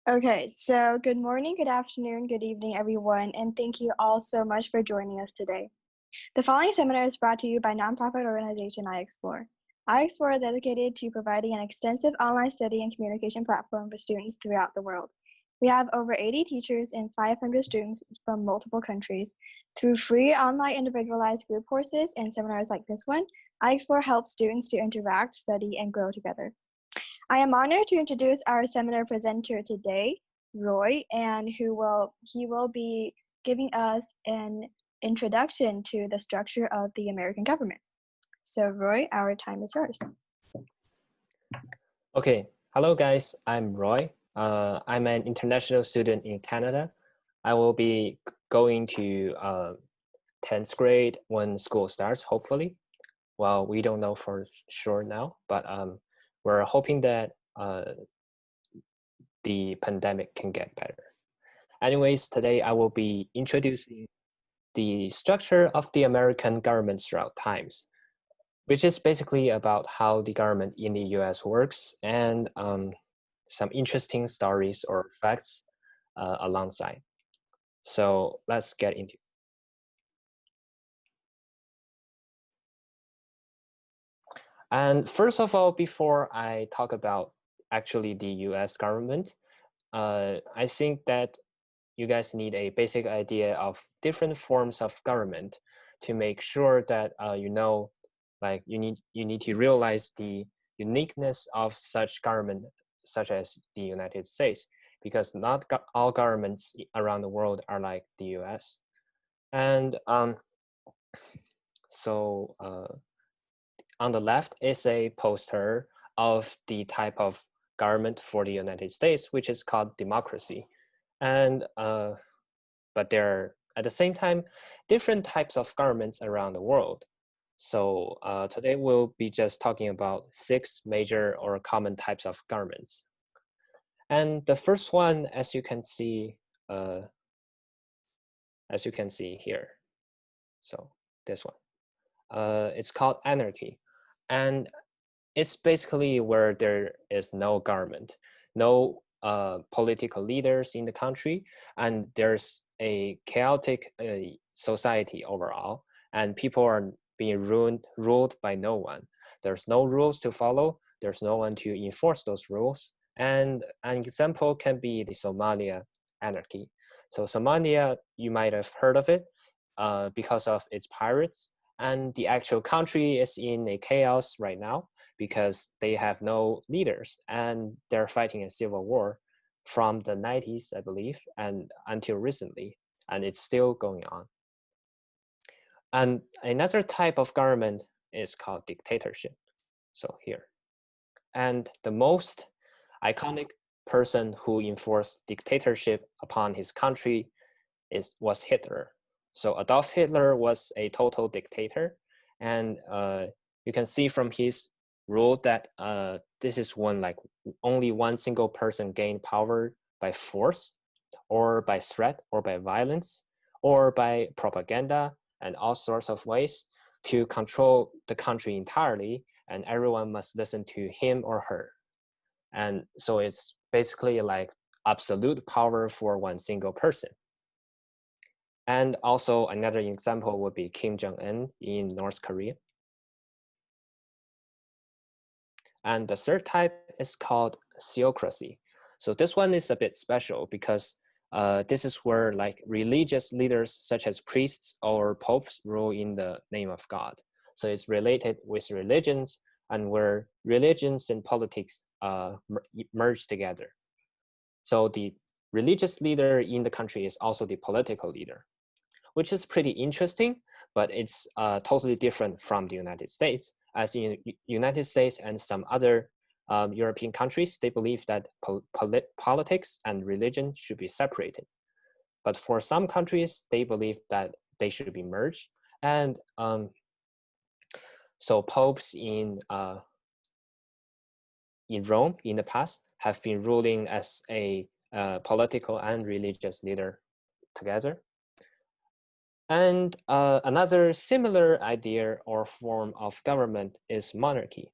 Okay, so good morning, good afternoon, good evening, everyone, and thank you all so much for joining us today. The following seminar is brought to you by nonprofit organization iExplore. iExplore is dedicated to providing an extensive online study and communication platform for students throughout the world. We have over 80 teachers and 500 students from multiple countries. Through free online individualized group courses and seminars like this one, iExplore helps students to interact, study, and grow together. I am honored to introduce our seminar presenter today, Roy, and he will be giving us an introduction to the structure of the American government. So Roy, our time is yours. Okay, hello guys, I'm Roy. I'm an international student in Canada. I will be going to 10th grade when school starts, hopefully. Well, we don't know for sure now, but we're hoping that the pandemic can get better. Anyways, today I will be introducing the structure of the American government throughout times, which is basically about how the government in the US works and some interesting stories or facts alongside. So let's get into it. And first of all, before I talk about actually the US government, I think that you guys need a basic idea of different forms of government to make sure that like you need to realize the uniqueness of such government, such as the United States, because not all governments around the world are like the US. And on the left is a poster of the type of government for the United States, which is called democracy. And but there are at the same time different types of governments around the world. So today we'll be just talking about 6 major or common types of governments. And the first one, as you can see here, so this one, it's called anarchy, and it's basically where there is no government, no political leaders in the country, and there's a chaotic society overall, and people are being ruled by no one. There's no rules to follow. There's no one to enforce those rules. And an example can be the Somalia anarchy. So Somalia, you might have heard of it because of its pirates. And the actual country is in a chaos right now because they have no leaders and they're fighting a civil war from the 90s, I believe, and until recently, and it's still going on. And another type of government is called dictatorship. So here. And the most iconic person who enforced dictatorship upon his country was Hitler. So Adolf Hitler was a total dictator, and you can see from his rule that this is when like only one single person gained power by force, or by threat, or by violence, or by propaganda, and all sorts of ways to control the country entirely, and everyone must listen to him or her. And so it's basically like absolute power for one single person. And also another example would be Kim Jong-un in North Korea. And the third type is called theocracy. So this one is a bit special because this is where like religious leaders such as priests or popes rule in the name of God. So it's related with religions, and where religions and politics merge together. So the religious leader in the country is also the political leader, which is pretty interesting, but it's totally different from the United States. As in United States and some other European countries, they believe that politics and religion should be separated. But for some countries, they believe that they should be merged. And so popes in Rome in the past have been ruling as a political and religious leader together. And another similar idea or form of government is monarchy.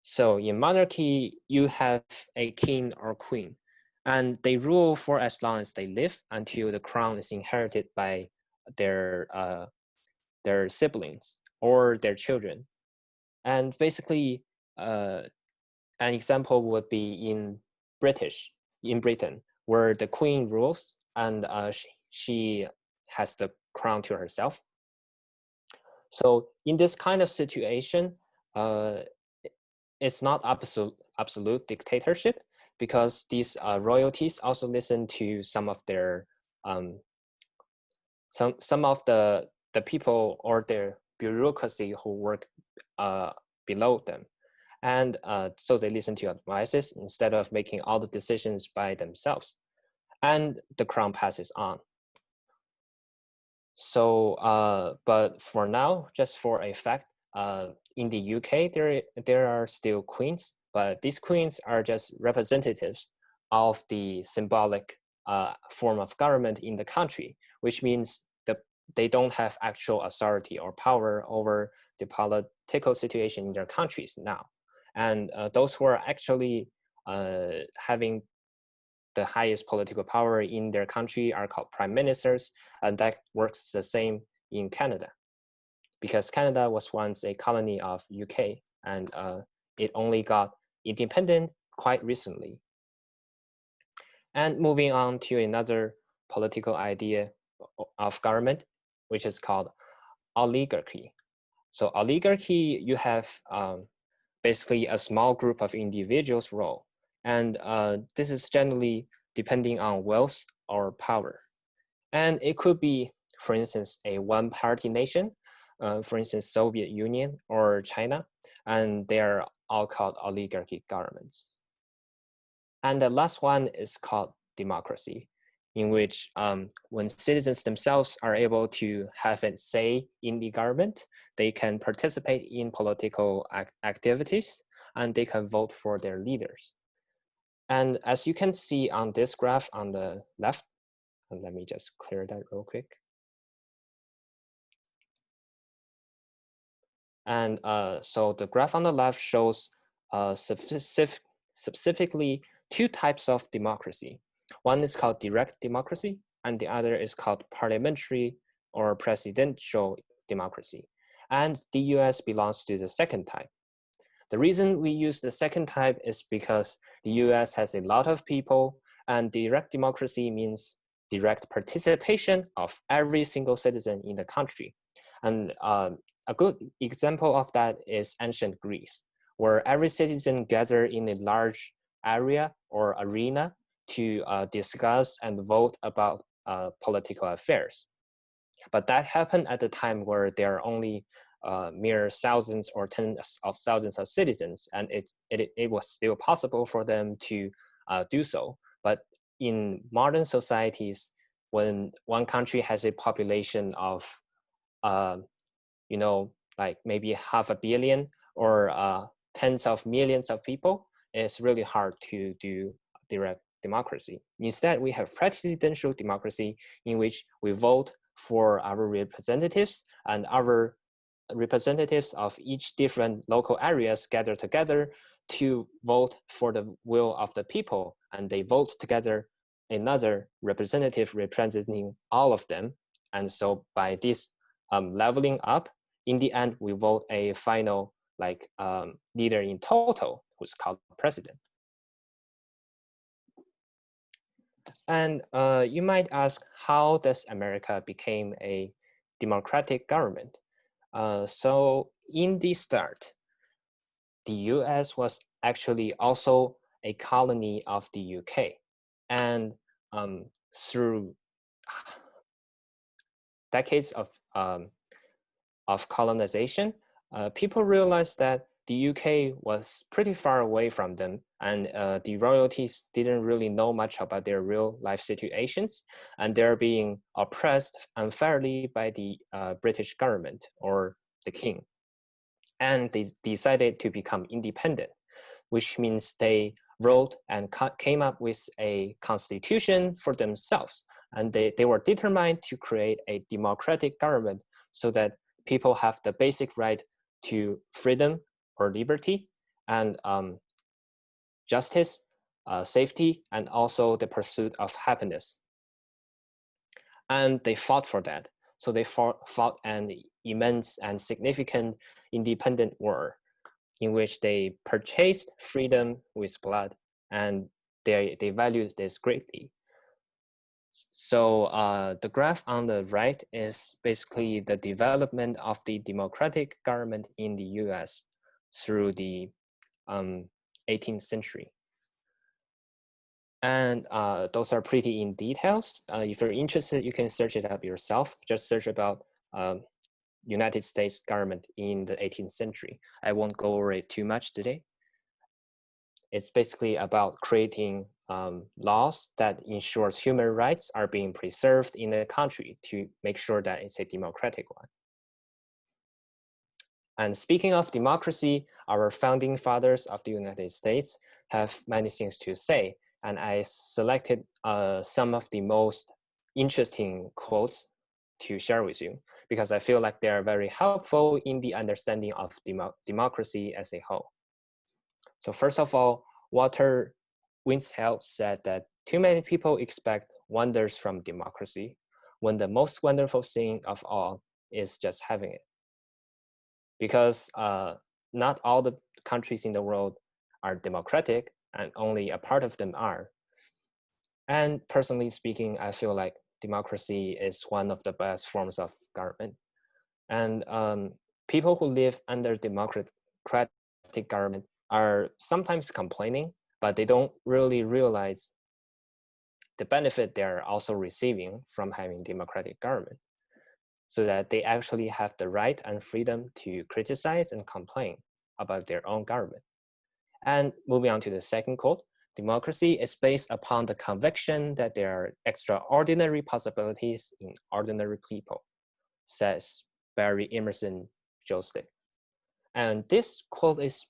So in monarchy, you have a king or queen, And they rule for as long as they live until the crown is inherited by their siblings or their children. And basically, an example would be in Britain, where the queen rules and she has the crown to herself. So in this kind of situation, it's not absolute dictatorship, because these royalties also listen to some of their some of the people or their bureaucracy who work below them. And so they listen to advices instead of making all the decisions by themselves. And the crown passes on. So, but for now, just for a fact, in the UK, there are still queens, but these queens are just representatives of the symbolic form of government in the country, which means that they don't have actual authority or power over the political situation in their countries now. And those who are actually having the highest political power in their country are called prime ministers, and that works the same in Canada, because Canada was once a colony of UK, and it only got independent quite recently. And moving on to another political idea of government, which is called oligarchy. So oligarchy, you have basically a small group of individuals rule. And this is generally depending on wealth or power. And it could be, for instance, a one-party nation, for instance, Soviet Union or China, and they are all called oligarchic governments. And the last one is called democracy, in which when citizens themselves are able to have a say in the government, they can participate in political activities, and they can vote for their leaders. And as you can see on this graph on the left, and let me just clear that real quick. And so the graph on the left shows specifically two types of democracy. One is called direct democracy, and the other is called parliamentary or presidential democracy. And the US belongs to the second type. The reason we use the second type is because the US has a lot of people, and direct democracy means direct participation of every single citizen in the country. And a good example of that is ancient Greece, where every citizen gathered in a large area or arena to discuss and vote about political affairs. But that happened at a time where there are only mere thousands or tens of thousands of citizens, and it was still possible for them to do so. But in modern societies, when one country has a population of like maybe 500 million or tens of millions of people, it's really hard to do direct democracy. Instead, we have presidential democracy, in which we vote for our representatives, and our representatives of each different local areas gather together to vote for the will of the people, and they vote together another representative representing all of them. And so by this leveling up, in the end, we vote a final leader in total, who's called president. And you might ask, how does America become a democratic government? So in the start, the US was actually also a colony of the UK. And through decades of colonization, people realized that the UK was pretty far away from them, and the royalties didn't really know much about their real life situations, and they're being oppressed unfairly by the British government or the king. And they decided to become independent, which means they wrote and came up with a constitution for themselves. And they were determined to create a democratic government so that people have the basic right to freedom or liberty and justice safety, and also the pursuit of happiness. And they fought for that. So they fought an immense and significant independent war in which they purchased freedom with blood, and they valued this greatly. So the graph on the right is basically the development of the democratic government in the US through the 18th century. And those are pretty in details. If you're interested, you can search it up yourself. Just search about United States government in the 18th century. I won't go over it too much today. It's basically about creating laws that ensures human rights are being preserved in the country to make sure that it's a democratic one. And speaking of democracy, our founding fathers of the United States have many things to say. And I selected some of the most interesting quotes to share with you, because I feel like they are very helpful in the understanding of democracy as a whole. So first of all, Walter Winsheld said that too many people expect wonders from democracy, when the most wonderful thing of all is just having it. Because not all the countries in the world are democratic, and only a part of them are. And personally speaking, I feel like democracy is one of the best forms of government. And people who live under democratic government are sometimes complaining, but they don't really realize the benefit they're also receiving from having democratic government, so that they actually have the right and freedom to criticize and complain about their own government. And moving on to the second quote, democracy is based upon the conviction that there are extraordinary possibilities in ordinary people, says Barry Emerson Joseph. And this quote is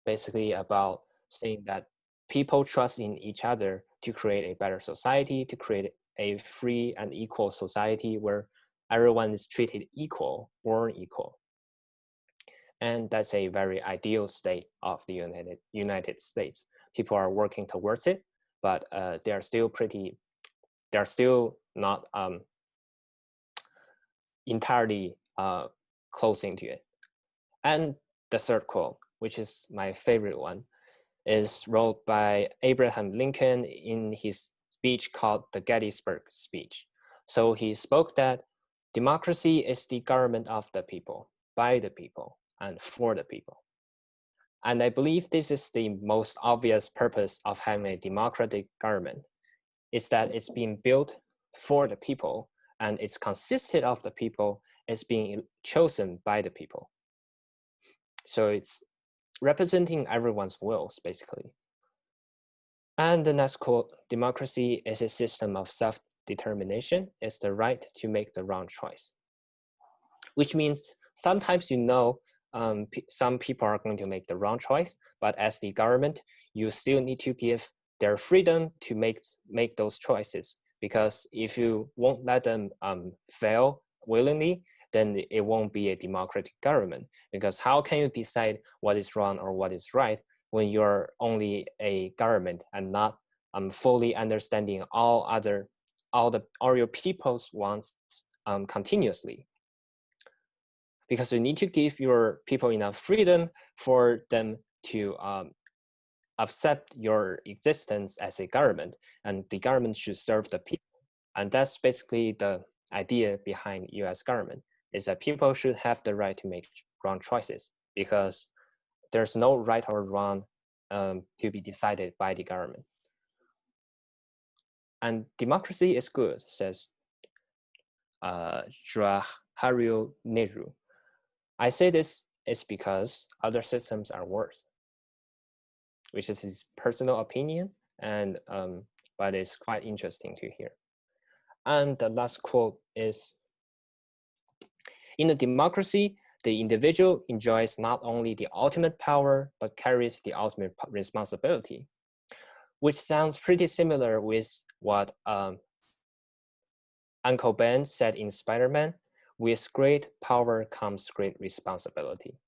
basically about saying that people trust in each other to create a better society, to create a free and equal society where everyone is treated equal, born equal. And that's a very ideal state of the United States. People are working towards it, but they're still not entirely closing to it. And the third quote, which is my favorite one, is wrote by Abraham Lincoln in his speech called the Gettysburg Speech. So he spoke that democracy is the government of the people, by the people, and for the people. And I believe this is the most obvious purpose of having a democratic government, is that it's being built for the people, and it's consisted of the people, it's being chosen by the people. So it's representing everyone's wills, basically. And the next quote, democracy is a system of self-determination. It's the right to make the wrong choice. Which means sometimes some people are going to make the wrong choice, but as the government, you still need to give their freedom to make those choices. Because if you won't let them fail willingly, then it won't be a democratic government. Because how can you decide what is wrong or what is right when you're only a government and not fully understanding all your people's wants continuously? Because you need to give your people enough freedom for them to accept your existence as a government, and the government should serve the people. And that's basically the idea behind U.S. government, is that people should have the right to make wrong choices, because there's no right or wrong to be decided by the government. And democracy is good, says Jawaharlal Nehru. I say this is because other systems are worse, which is his personal opinion, and but it's quite interesting to hear. And the last quote is, in a democracy, the individual enjoys not only the ultimate power, but carries the ultimate responsibility, which sounds pretty similar with what Uncle Ben said in Spider-Man, with great power comes great responsibility.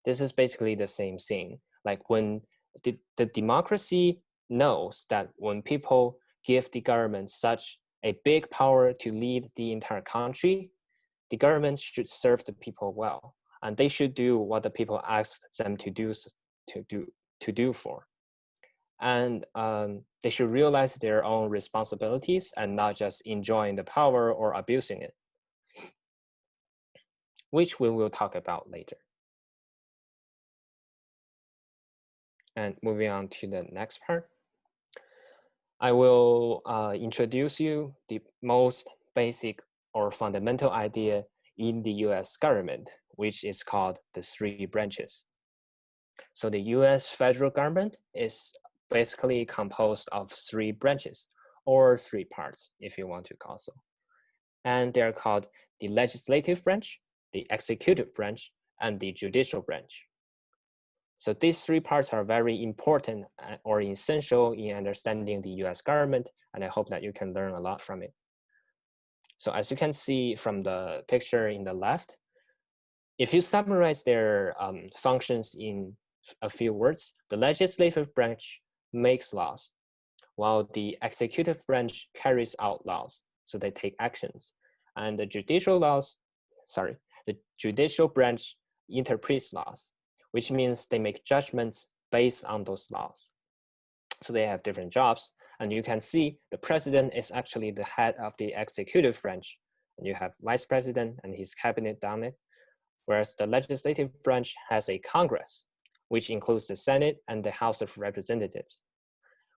This is basically the same thing. Like when the democracy knows that when people give the government such a big power to lead the entire country, the government should serve the people well, and they should do what the people ask them to do for. And they should realize their own responsibilities and not just enjoying the power or abusing it, which we will talk about later. And moving on to the next part, I will introduce you the most basic or fundamental idea in the US government, which is called the three branches. So the US federal government is basically composed of three branches, or three parts, if you want to call so. And they're called the legislative branch, the executive branch, and the judicial branch. So these three parts are very important or essential in understanding the US government, and I hope that you can learn a lot from it. So as you can see from the picture in the left, if you summarize their functions in a few words, the legislative branch makes laws, while the executive branch carries out laws, so they take actions, and the judicial branch interprets laws, which means they make judgments based on those laws. So they have different jobs, and you can see the president is actually the head of the executive branch, and you have vice president and his cabinet down it, whereas the legislative branch has a Congress, which includes the Senate and the House of Representatives,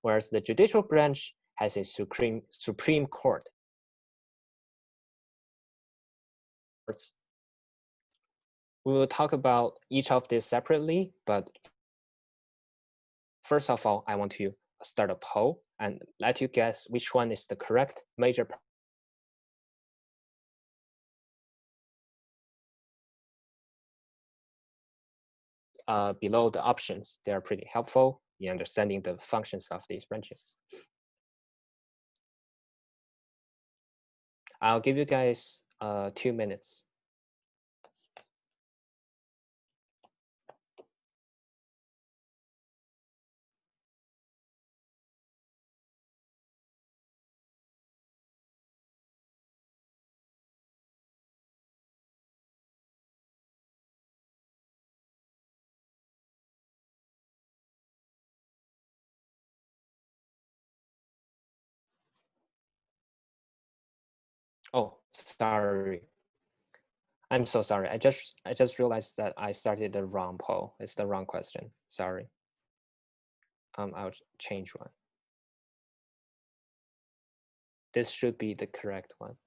whereas the judicial branch has a Supreme Court. We will talk about each of these separately, but first of all, I want to start a poll and let you guess which one is the correct major below the options. They are pretty helpful in understanding the functions of these branches. I'll give you guys 2 minutes. Oh, sorry. I'm so sorry. I just realized that I started the wrong poll. It's the wrong question. Sorry. I'll change one. This should be the correct one.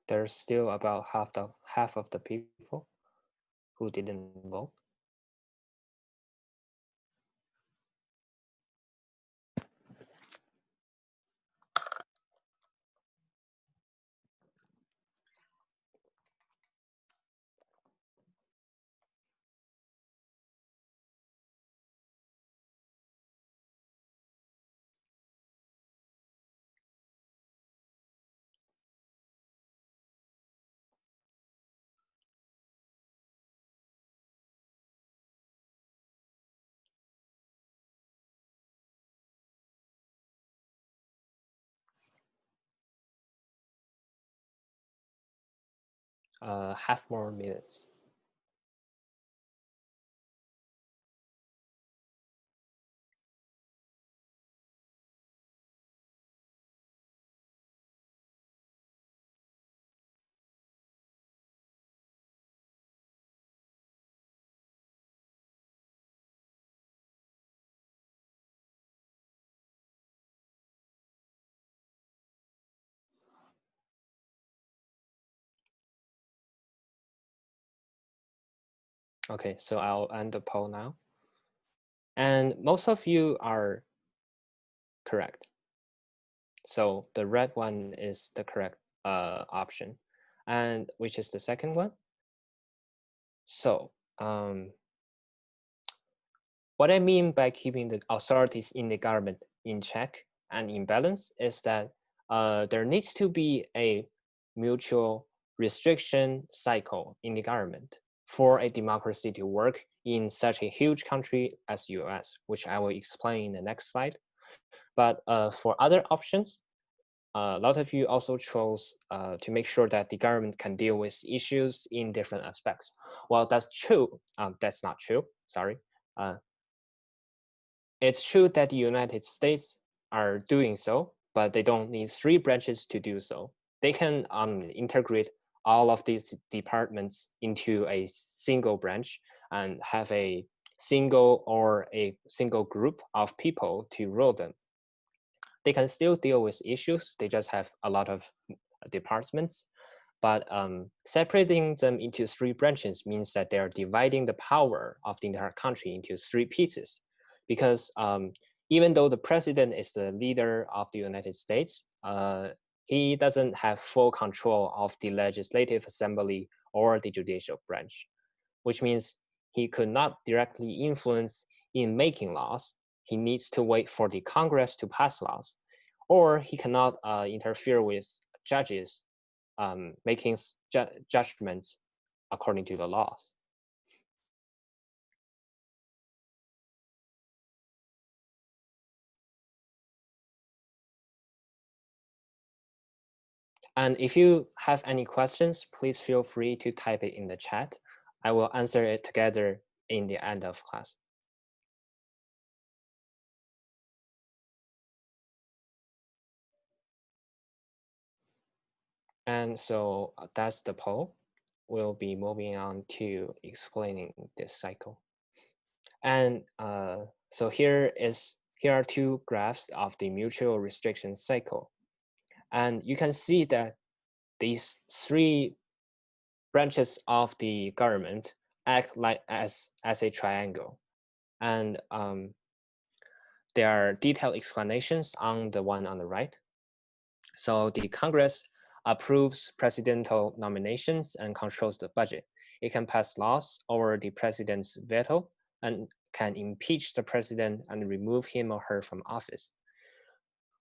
There's still about half of the people who didn't vote. Half more minutes. Okay, so I'll end the poll now. And most of you are correct. So the red one is the correct option. And which is the second one? So what I mean by keeping the authorities in the government in check and in balance is that there needs to be a mutual restriction cycle in the government for a democracy to work in such a huge country as US, which I will explain in the next slide. But for other options, a lot of you also chose to make sure that the government can deal with issues in different aspects. Well, that's true. That's not true. Sorry. It's true that the United States are doing so, but they don't need three branches to do so. They can integrate all of these departments into a single branch and have a single group of people to rule them. They can still deal with issues. They just have a lot of departments. But separating them into three branches means that they're dividing the power of the entire country into three pieces. Because even though the president is the leader of the United States, he doesn't have full control of the legislative assembly or the judicial branch, which means he could not directly influence in making laws. He needs to wait for the Congress to pass laws, or he cannot interfere with judges making judgments according to the laws. And if you have any questions, please feel free to type it in the chat. I will answer it together in the end of class. And so that's the poll. We'll be moving on to explaining this cycle. And so here are two graphs of the mutual restriction cycle. And you can see that these three branches of the government act like as a triangle. And there are detailed explanations on the one on the right. So the Congress approves presidential nominations and controls the budget. It can pass laws over the president's veto and can impeach the president and remove him or her from office,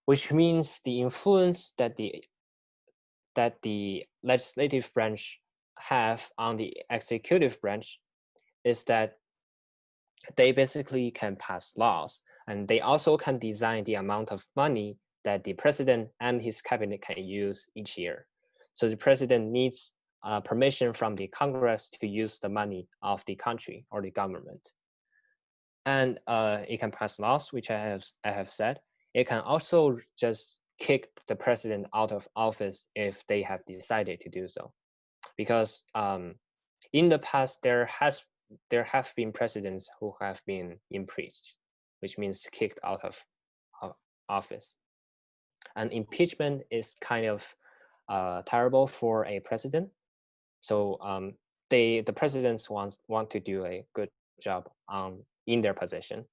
which means the influence that the legislative branch have on the executive branch is that they basically can pass laws, and they also can design the amount of money that the president and his cabinet can use each year. So the president needs permission from the Congress to use the money of the country or the government. And it can pass laws, which I have said. It can also just kick the president out of office if they have decided to do so. Because in the past, there have been presidents who have been impeached, which means kicked out of office. And impeachment is kind of terrible for a president. So the presidents want to do a good job in their position.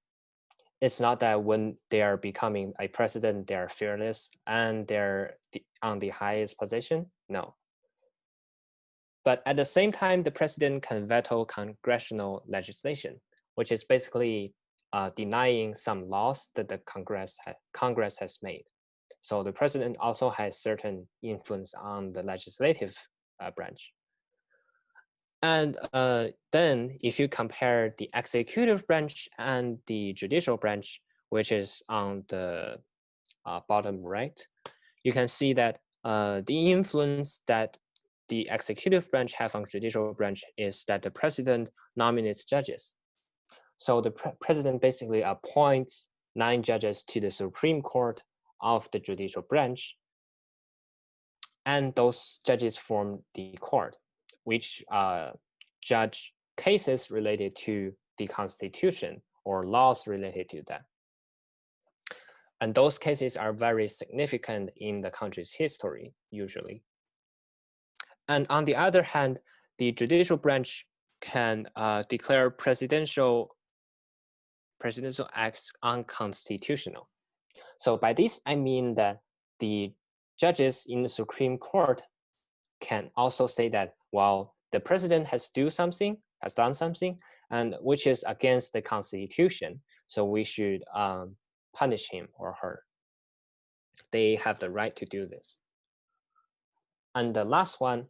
It's not that when they are becoming a president, they're fearless and they're on the highest position. No. But at the same time, the president can veto congressional legislation, which is basically denying some laws that the Congress has made. So the president also has certain influence on the legislative branch. And then if you compare the executive branch and the judicial branch, which is on the bottom right, you can see that the influence that the executive branch have on judicial branch is that the president nominates judges. So the president basically appoints 9 judges to the Supreme Court of the judicial branch, and those judges form the court, which judge cases related to the Constitution or laws related to that. And those cases are very significant in the country's history, usually. And on the other hand, the judicial branch can declare presidential acts unconstitutional. So by this, I mean that the judges in the Supreme Court can also say that, well, the president has done something, and which is against the Constitution, so we should punish him or her. They have the right to do this. And the last one,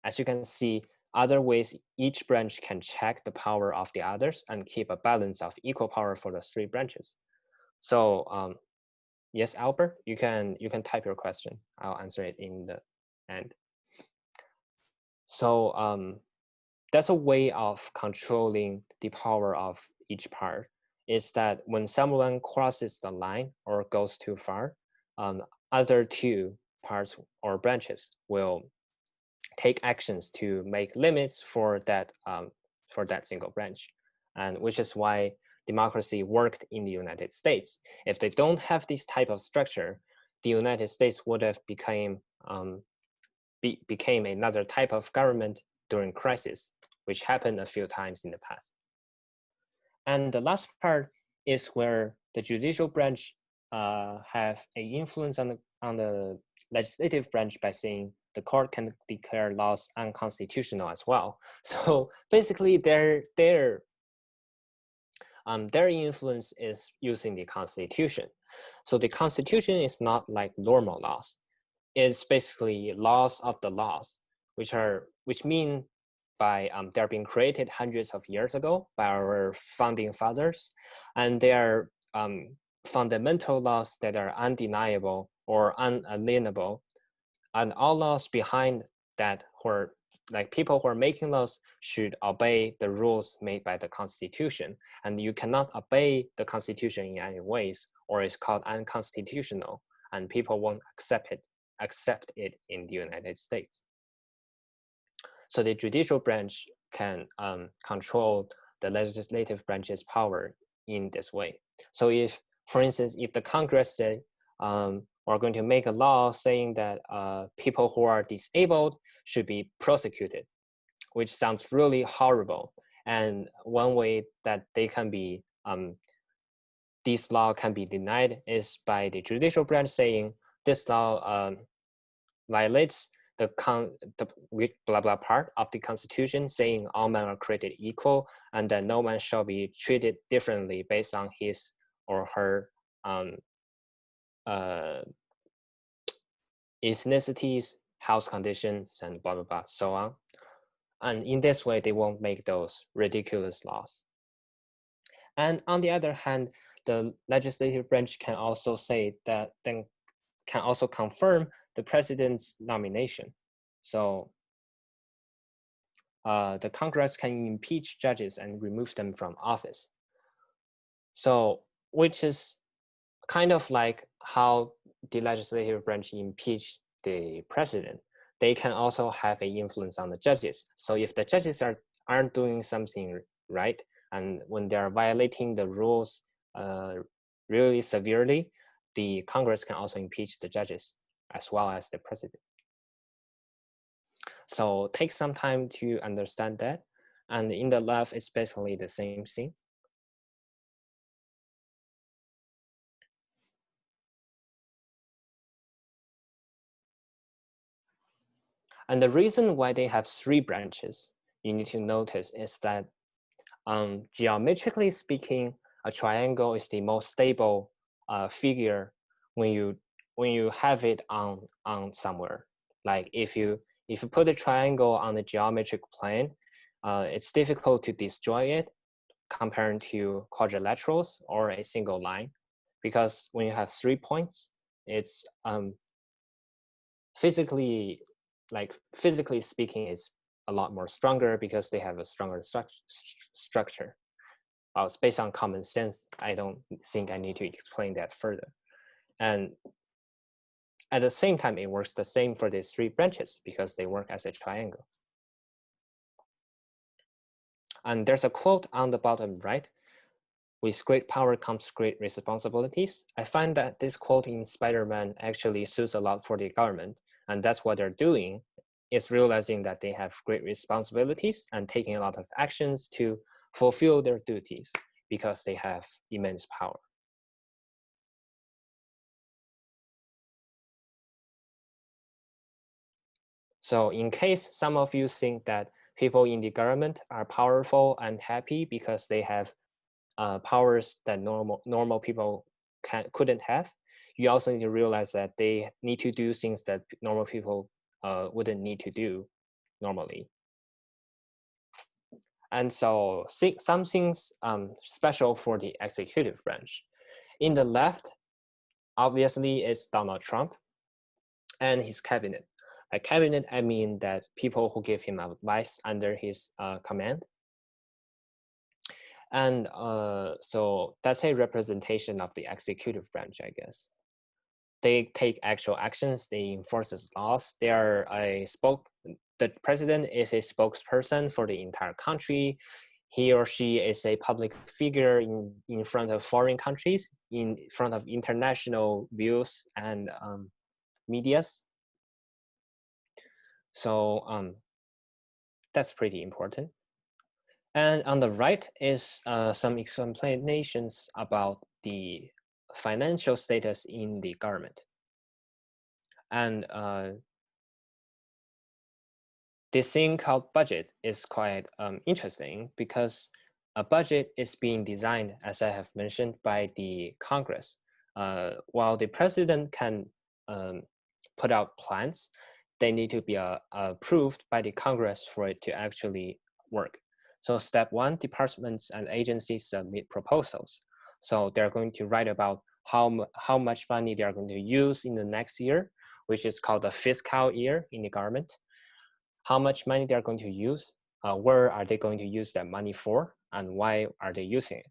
as you can see, other ways each branch can check the power of the others and keep a balance of equal power for the three branches. So yes, Albert, you can type your question. I'll answer it in the end. So that's a way of controlling the power of each part, is that when someone crosses the line or goes too far, other two parts or branches will take actions to make limits for that single branch, and which is why democracy worked in the United States. If they don't have this type of structure, the United States would have became another type of government during crisis, which happened a few times in the past. And the last part is where the judicial branch have an influence on the legislative branch by saying the court can declare laws unconstitutional as well. So basically, their influence is using the Constitution. So the Constitution is not like normal laws. It's basically laws of the laws, which mean by they're being created hundreds of years ago by our founding fathers, and they are fundamental laws that are undeniable or unalienable, and all laws behind that, where like people who are making laws should obey the rules made by the Constitution, and you cannot obey the Constitution in any ways, or it's called unconstitutional, and people won't accept it in the United States. So the judicial branch can control the legislative branch's power in this way. So if, for instance, if the Congress say, we're going to make a law saying that people who are disabled should be prosecuted, which sounds really horrible. And one way that they can be, this law can be denied is by the judicial branch saying this law violates the blah blah part of the Constitution, saying all men are created equal and that no man shall be treated differently based on his or her ethnicities, health conditions, and blah blah blah, so on. And in this way, they won't make those ridiculous laws. And on the other hand, the legislative branch can also say that, then can also confirm the president's nomination. So the Congress can impeach judges and remove them from office. So, which is kind of like how the legislative branch impeach the president. They can also have an influence on the judges. So if the judges aren't doing something right, and when they're violating the rules really severely, the Congress can also impeach the judges as well as the president. So take some time to understand that. And in the left, it's basically the same thing. And the reason why they have three branches, you need to notice, is that geometrically speaking, a triangle is the most stable figure when you have it on somewhere. Like if you put a triangle on the geometric plane, it's difficult to destroy it compared to quadrilaterals or a single line, because when you have 3 points, it's physically speaking, it's a lot more stronger because they have a stronger structure. Well, it's based on common sense. I don't think I need to explain that further. And at the same time, it works the same for these three branches because they work as a triangle. And there's a quote on the bottom right: "With great power comes great responsibilities." I find that this quote in Spider-Man actually suits a lot for the government, and that's what they're doing is realizing that they have great responsibilities and taking a lot of actions to fulfill their duties because they have immense power. So in case some of you think that people in the government are powerful and happy because they have powers that normal people couldn't have, you also need to realize that they need to do things that normal people wouldn't need to do normally. And so some things special for the executive branch. In the left, obviously, is Donald Trump and his cabinet. By cabinet, I mean that people who give him advice under his command. And so that's a representation of the executive branch, I guess. They take actual actions, they enforce laws. The president is a spokesperson for the entire country. He or she is a public figure in front of foreign countries, in front of international views and medias. So that's pretty important. And on the right is some explanations about the financial status in the government. And this thing called budget is quite interesting because a budget is being designed, as I have mentioned, by the Congress. While the president can put out plans, they need to be approved by the Congress for it to actually work. So step one, departments and agencies submit proposals. So they're going to write about how much money they're going to use in the next year, which is called the fiscal year in the government. How much money they're going to use, where are they going to use that money for, and why are they using it.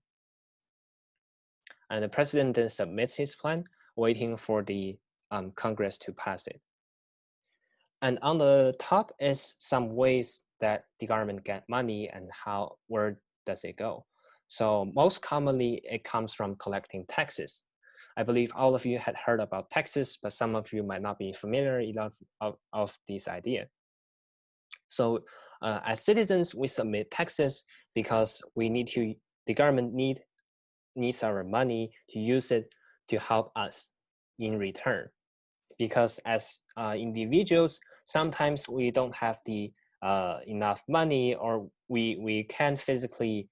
And the president then submits his plan, waiting for the Congress to pass it. And on the top is some ways that the government get money and where does it go. So most commonly, it comes from collecting taxes. I believe all of you had heard about taxes, but some of you might not be familiar enough of this idea. So as citizens, we submit taxes because the government needs our money to use it to help us in return. Because as individuals, sometimes we don't have the enough money, or we can't physically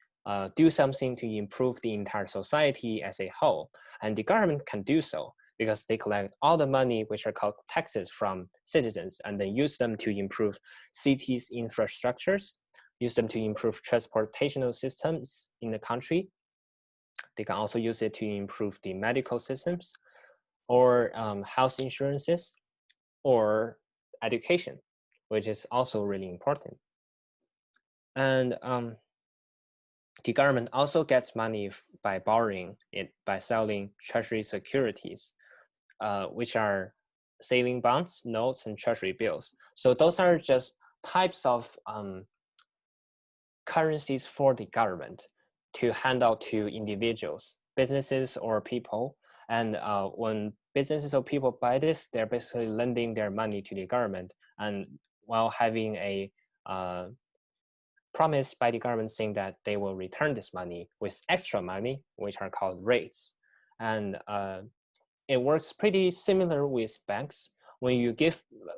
do something to improve the entire society as a whole. And the government can do so because they collect all the money, which are called taxes, from citizens, and then use them to improve cities' infrastructures, use them to improve transportational systems in the country. They can also use it to improve the medical systems, or health insurances, or education, which is also really important. And the government also gets money by borrowing it by selling treasury securities, which are saving bonds, notes, and treasury bills. So those are just types of currencies for the government to hand out to individuals, businesses, or people. And when businesses or people buy this, they're basically lending their money to the government, and while having a promise by the government saying that they will return this money with extra money, which are called rates. And it works pretty similar with banks. When you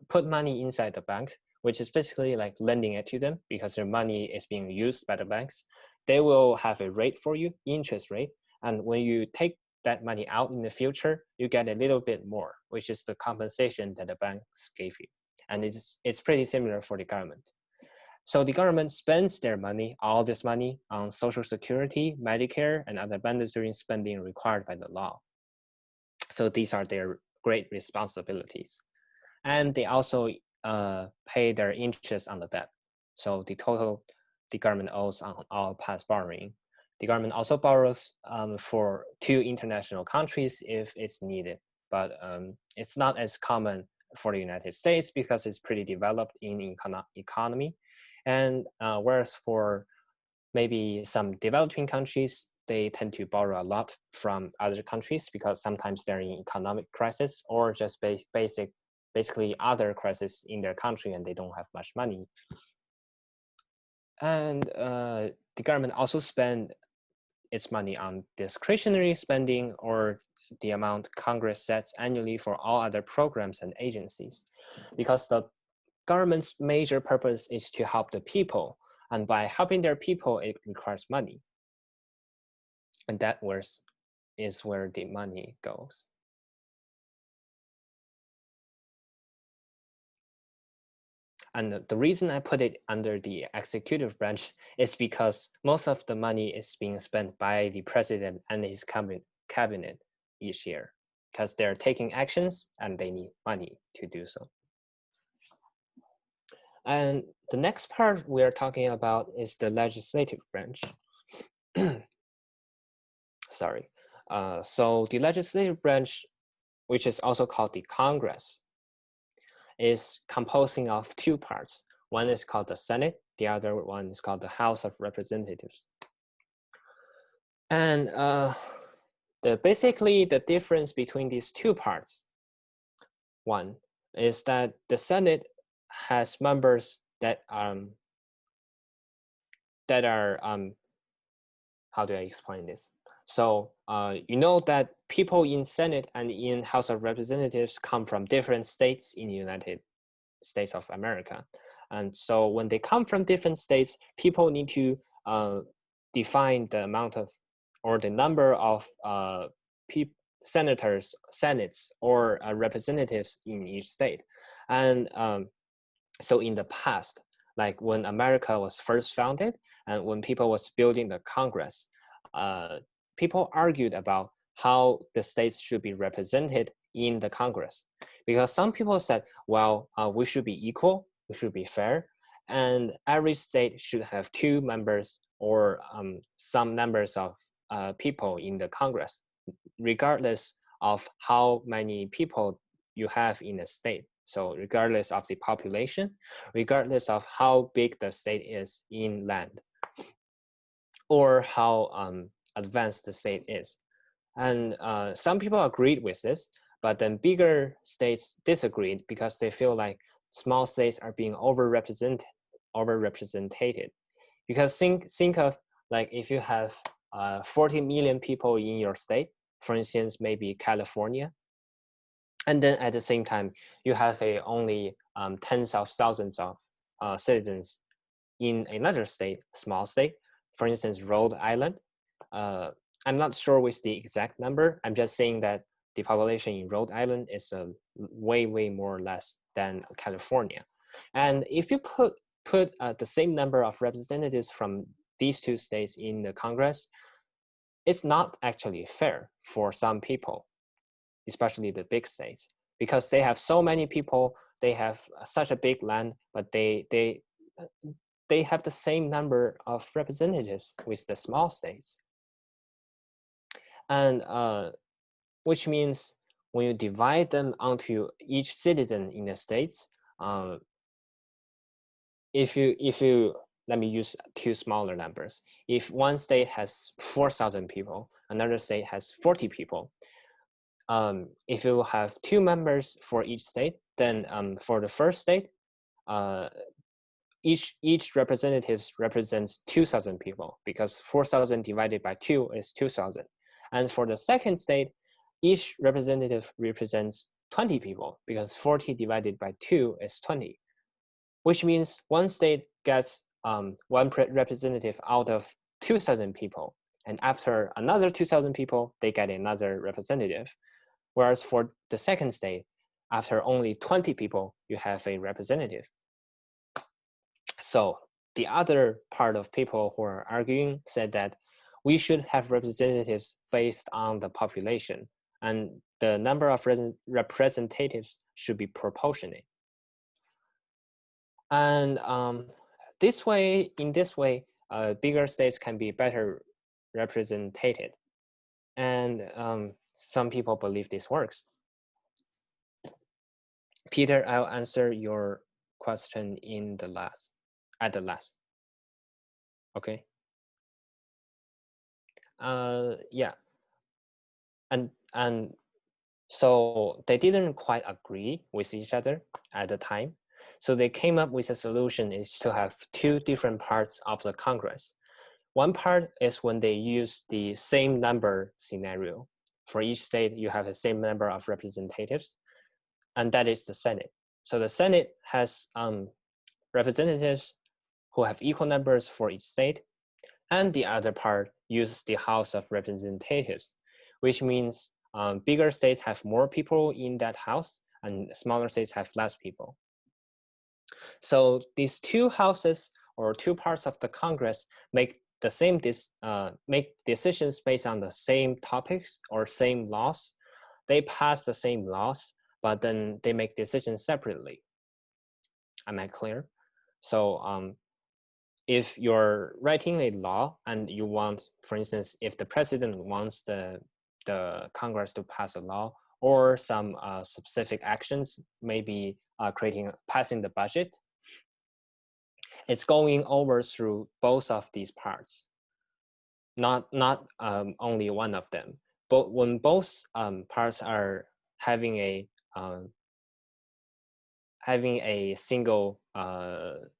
put money inside the bank, which is basically like lending it to them because their money is being used by the banks, they will have a rate for you, interest rate. And when you take that money out in the future, you get a little bit more, which is the compensation that the banks gave you. And it's pretty similar for the government. So the government spends their money, all this money, on Social Security, Medicare, and other mandatory spending required by the law. So these are their great responsibilities. And they also pay their interest on the debt. So the total the government owes on all past borrowing. The government also borrows to international countries if it's needed, but it's not as common for the United States because it's pretty developed in economy. And whereas for maybe some developing countries, they tend to borrow a lot from other countries because sometimes they're in economic crisis or just basic basically other crises in their country and they don't have much money. And the government also spend its money on discretionary spending, or the amount Congress sets annually for all other programs and agencies, because the government's major purpose is to help the people, and by helping their people, it requires money. And that is where the money goes. And the reason I put it under the executive branch is because most of the money is being spent by the president and his cabinet each year, because they're taking actions and they need money to do so. And the next part we are talking about is the legislative branch. Sorry. So the legislative branch, which is also called the Congress, is composing of two parts. One is called the Senate, the other one is called the House of Representatives. And basically the difference between these two parts, one is that the Senate has members that are how do I explain this? So you know that people in Senate and in House of Representatives come from different states in the United States of America. And so when they come from different states, people need to define the amount of, or the number of senators, senates, or representatives in each state. And so in the past, like when America was first founded and when people was building the Congress, people argued about how the states should be represented in the Congress. Because some people said, well, we should be equal, we should be fair, and every state should have 2 members or some numbers of people in the Congress, regardless of how many people you have in a state. So regardless of the population, regardless of how big the state is in land, or how advanced the state is. And some people agreed with this, but then bigger states disagreed because they feel like small states are being overrepresented. Because think of, like, if you have 40 million people in your state, for instance, maybe California, and then at the same time, you have only tens of thousands of citizens in another state, small state, for instance, Rhode Island. I'm not sure with the exact number. I'm just saying that the population in Rhode Island is way more or less than California. And if you put the same number of representatives from these 2 states in the Congress, it's not actually fair for some people, especially the big states, because they have so many people, they have such a big land, but they have the same number of representatives with the small states. And which means when you divide them onto each citizen in the states, if you let me use 2 smaller numbers. If one state has 4,000 people, another state has 40 people. If you have 2 members for each state, then for the first state, each representative represents 2,000 people, because 4,000 divided by 2 is 2,000. And for the second state, each representative represents 20 people, because 40 divided by 2 is 20, which means one state gets one representative out of 2,000 people. And after another 2,000 people, they get another representative. Whereas for the second state, after only 20 people, you have a representative. So the other part of people who are arguing said that we should have representatives based on the population, and the number of representatives should be proportionate. And in this way, bigger states can be better represented. And some people believe this works. Peter, I'll answer your question at the last. Okay. Yeah. And So they didn't quite agree with each other at the time. So they came up with a solution is to have two different parts of the Congress. One part is when they use the same number scenario. For each state, you have the same number of representatives, and that is the Senate. So the Senate has representatives who have equal numbers for each state, and the other part uses the House of Representatives, which means bigger states have more people in that house, and smaller states have less people. So these two houses or two parts of the Congress make the same make decisions based on the same topics or same laws. They pass the same laws, but then they make decisions separately. Am I clear? So if you're writing a law and you want, for instance, if the president wants the Congress to pass a law or some specific actions, maybe passing the budget, it's going over through both of these parts, not only one of them. But when both parts are having a single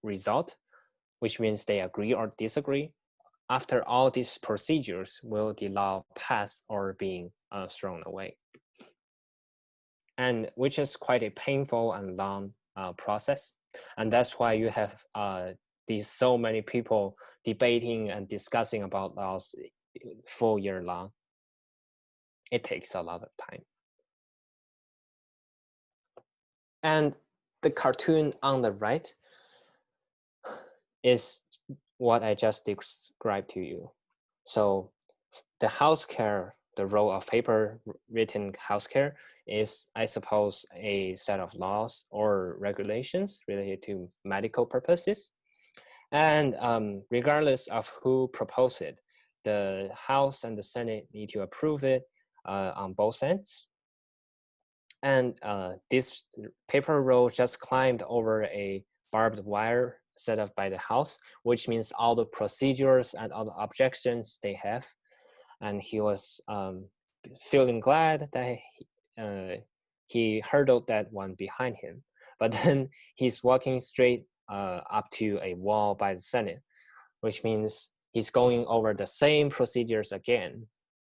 result, which means they agree or disagree, after all these procedures, will the law pass or being thrown away? And which is quite a painful and long process. And that's why you have these so many people debating and discussing about laws full year long. It takes a lot of time. And the cartoon on the right is what I just described to you. So the healthcare, the role of paper-written healthcare is, I suppose, a set of laws or regulations related to medical purposes. And regardless of who proposed it, the House and the Senate need to approve it on both ends. And this paper roll just climbed over a barbed wire set up by the House, which means all the procedures and all the objections they have. And he was feeling glad that he hurdled that one behind him. But then he's walking straight up to a wall by the Senate, which means he's going over the same procedures again.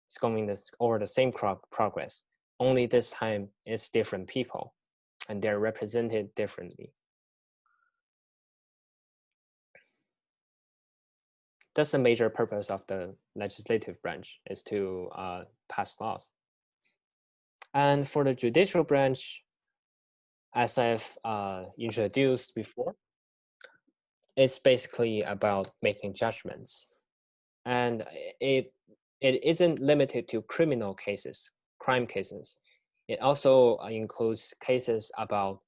He's going over the same progress. Only this time it's different people, and they're represented differently. That's the major purpose of the legislative branch, is to pass laws. And for the judicial branch, as I've introduced before, it's basically about making judgments. And it isn't limited to criminal cases, crime cases. It also includes cases about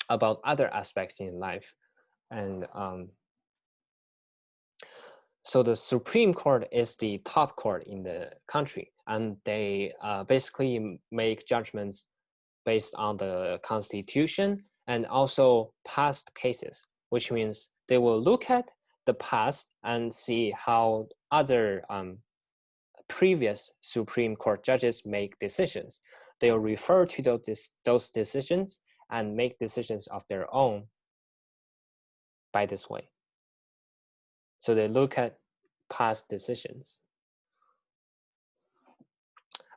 other aspects in life. And so the Supreme Court is the top court in the country, and they basically make judgments based on the Constitution and also past cases, which means they will look at the past and see how other previous Supreme Court judges make decisions. They will refer to those decisions and make decisions of their own by this way. So they look at past decisions.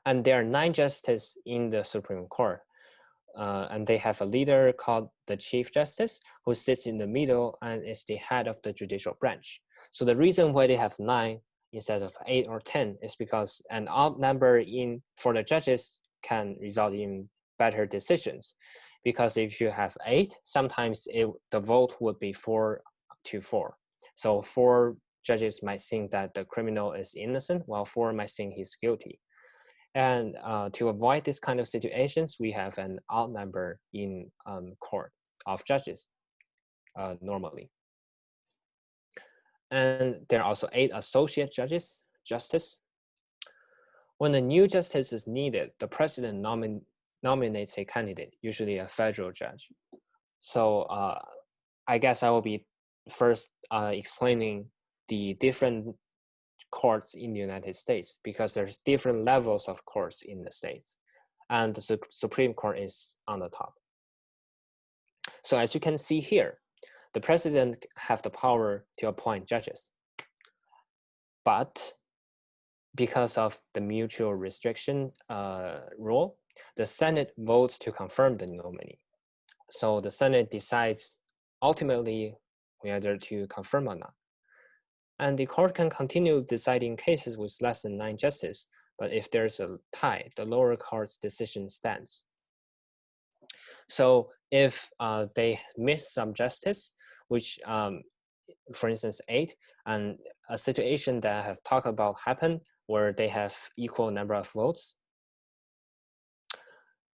And there are 9 justices in the Supreme Court. And they have a leader called the Chief Justice, who sits in the middle and is the head of the judicial branch. So the reason why they have 9 instead of 8 or 10 is because an odd number for the judges can result in better decisions. Because if you have 8, sometimes the vote would be 4-4. So 4 judges might think that the criminal is innocent, while 4 might think he's guilty. And to avoid this kind of situations, we have an odd number in court of judges normally. And there are also 8 associate justice. When a new justice is needed, the president nominates a candidate, usually a federal judge. So I guess I will be first explaining the different courts in the United States because there's different levels of courts in the states, and the Supreme Court is on the top. So as you can see here, the president have the power to appoint judges, but because of the mutual restriction rule, the Senate votes to confirm the nominee. So the Senate decides ultimately whether to confirm or not. And the court can continue deciding cases with less than 9 justices, but if there's a tie, the lower court's decision stands. So if they miss some justice, which for instance 8, and a situation that I have talked about happened where they have equal number of votes,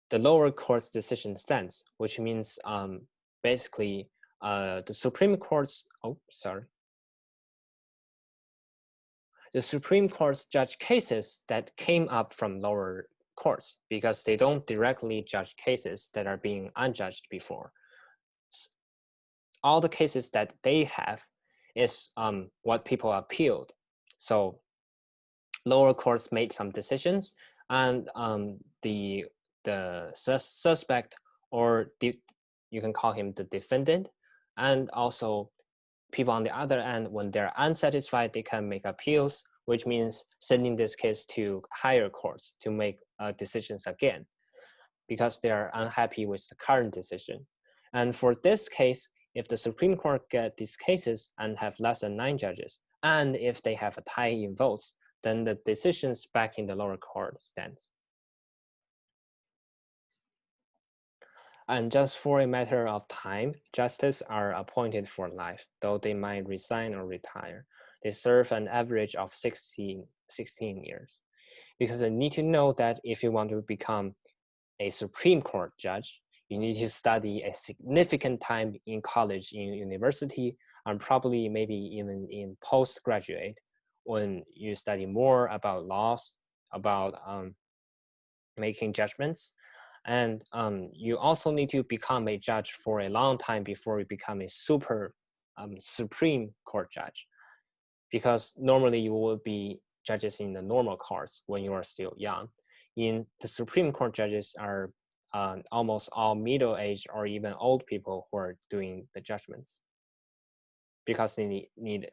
the lower court's decision stands, which means basically the Supreme Court's, the Supreme Court's judge cases that came up from lower courts because they don't directly judge cases that are being unjudged before. All the cases that they have is what people appealed. So lower courts made some decisions, and the suspect, or you can call him the defendant, and also people on the other end, when they're unsatisfied, they can make appeals, which means sending this case to higher courts to make decisions again, because they are unhappy with the current decision. And for this case, if the Supreme Court get these cases and have less than 9 judges, and if they have a tie in votes, then the decisions back in the lower court stands. And just for a matter of time, justices are appointed for life, though they might resign or retire. They serve an average of 16 years. Because you need to know that if you want to become a Supreme Court judge, you need to study a significant time in college, in university, and probably maybe even in postgraduate, when you study more about laws, about making judgments. And you also need to become a judge for a long time before you become a Supreme Court judge, because normally you will be judges in the normal courts when you are still young. In the Supreme Court, judges are almost all middle-aged or even old people who are doing the judgments, because they need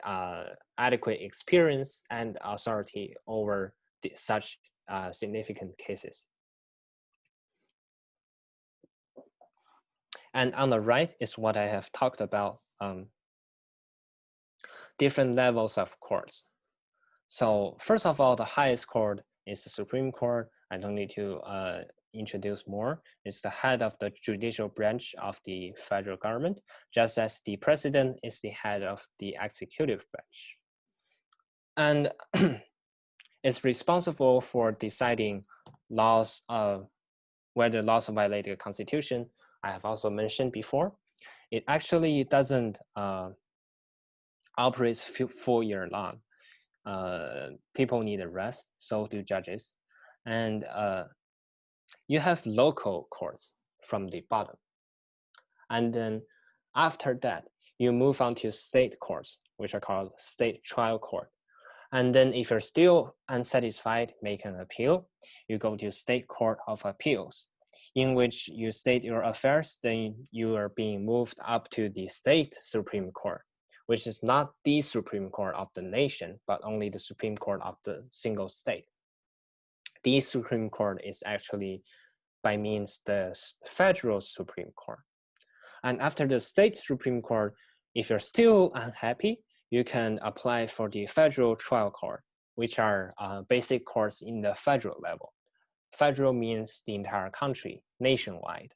adequate experience and authority over such significant cases. And on the right is what I have talked about, different levels of courts. So first of all, the highest court is the Supreme Court. I don't need to introduce more. It's the head of the judicial branch of the federal government, just as the president is the head of the executive branch. And it's responsible for deciding laws of whether laws violate the Constitution. I have also mentioned before. It actually doesn't operate full year long. People need a rest, so do judges. And you have local courts from the bottom. And then after that, you move on to state courts, which are called state trial court. And then if you're still unsatisfied, make an appeal, you go to state court of appeals, in which you state your affairs, then you are being moved up to the state Supreme Court, which is not the Supreme Court of the nation, but only the Supreme Court of the single state. The Supreme Court is actually by means the federal Supreme Court. And after the state Supreme Court, if you're still unhappy, you can apply for the federal trial court, which are basic courts in the federal level. Federal means the entire country, nationwide.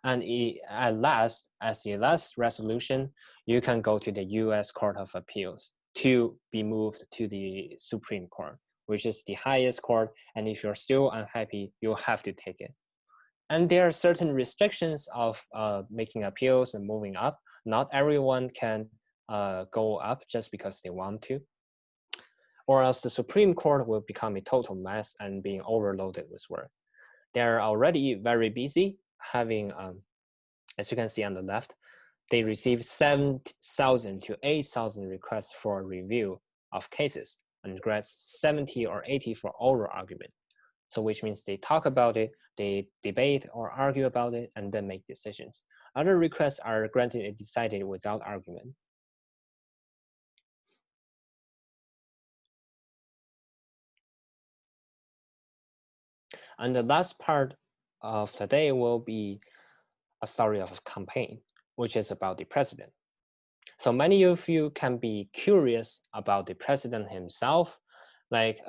And as the last resolution, you can go to the U.S. Court of Appeals to be moved to the Supreme Court, which is the highest court. And if you're still unhappy, you'll have to take it. And there are certain restrictions of making appeals and moving up. Not everyone can go up just because they want to, or else the Supreme Court will become a total mess and being overloaded with work. They're already very busy, having, as you can see on the left, they receive 7,000 to 8,000 requests for review of cases. and grades 70 or 80 for oral argument. So which means they talk about it, they debate or argue about it, and then make decisions. Other requests are granted and decided without argument. And the last part of today will be a story of a campaign, which is about the president. So many of you can be curious about the president himself. Like,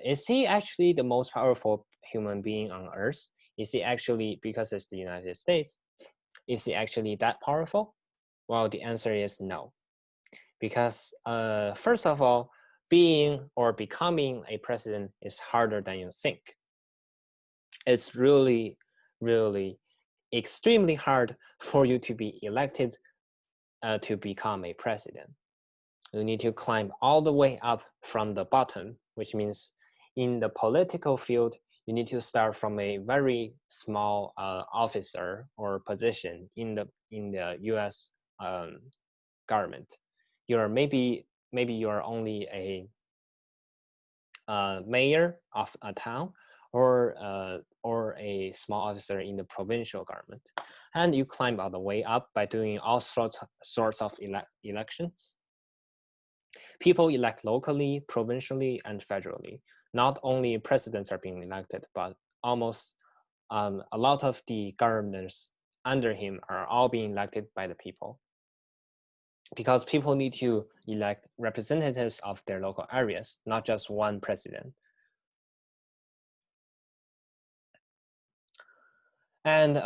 is he actually the most powerful human being on earth? Is he actually, because it's the United States, is he actually that powerful? Well, the answer is no. Because first of all, being or becoming a president is harder than you think. It's really, really extremely hard for you to be elected to become a president. You need to climb all the way up from the bottom, which means in the political field, you need to start from a very small officer or position in the U.S. Government. You're maybe you're only a mayor of a town or a small officer in the provincial government, and you climb all the way up by doing all sorts of elections. People elect locally, provincially, and federally. Not only presidents are being elected, but almost a lot of the governors under him are all being elected by the people. Because people need to elect representatives of their local areas, not just one president. And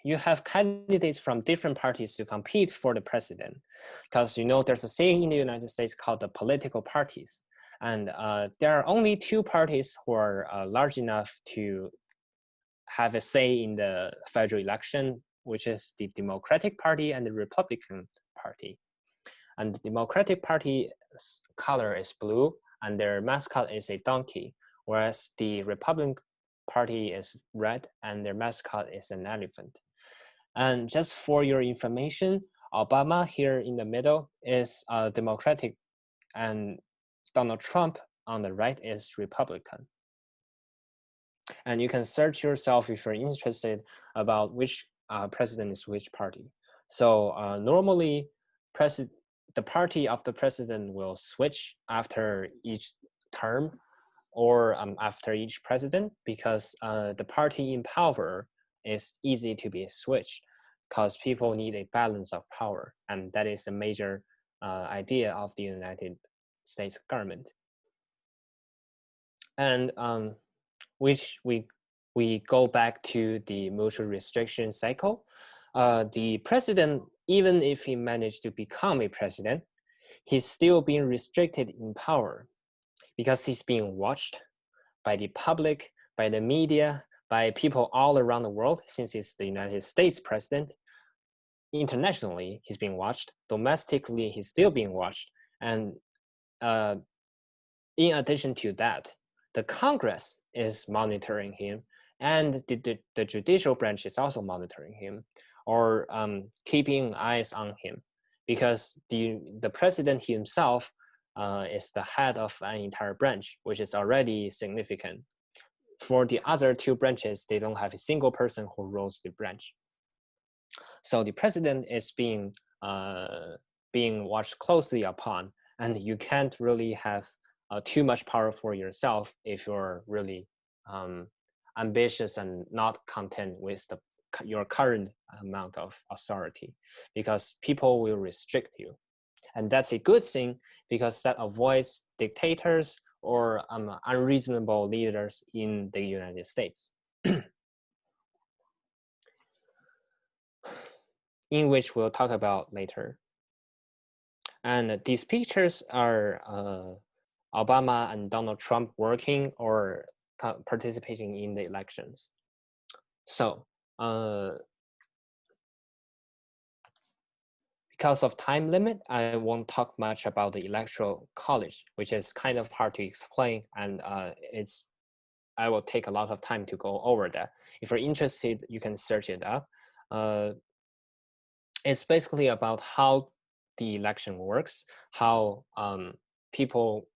you have candidates from different parties to compete for the president, because there's a saying in the United States called the political parties. And there are only two parties who are large enough to have a say in the federal election, which is the Democratic Party and the Republican Party. And the Democratic Party's color is blue, and their mascot is a donkey, whereas the Republican Party is red, and their mascot is an elephant. And just for your information, Obama here in the middle is Democratic, and Donald Trump on the right is Republican. And you can search yourself if you're interested about which president is which party. So normally, the party of the president will switch after each term or after each president, because the party in power is easy to be switched, because people need a balance of power, and that is the major idea of the United States government. And which we go back to the mutual restriction cycle. The president, even if he managed to become a president, he's still being restricted in power, because he's being watched by the public, by the media, by people all around the world, since he's the United States president. Internationally, he's being watched. Domestically, he's still being watched. And in addition to that, the Congress is monitoring him, and the judicial branch is also monitoring him, or keeping eyes on him, because the president himself is the head of an entire branch, which is already significant. For the other two branches, they don't have a single person who rules the branch. So the president is being watched closely upon, and you can't really have too much power for yourself if you're really ambitious and not content with your current amount of authority, because people will restrict you. And that's a good thing, because that avoids dictators or unreasonable leaders in the United States, in which we'll talk about later. And these pictures are Obama and Donald Trump working or participating in the elections. So because of time limit, I won't talk much about the electoral college, which is kind of hard to explain, and I will take a lot of time to go over that. If you're interested, you can search it up. It's basically about how the election works, how people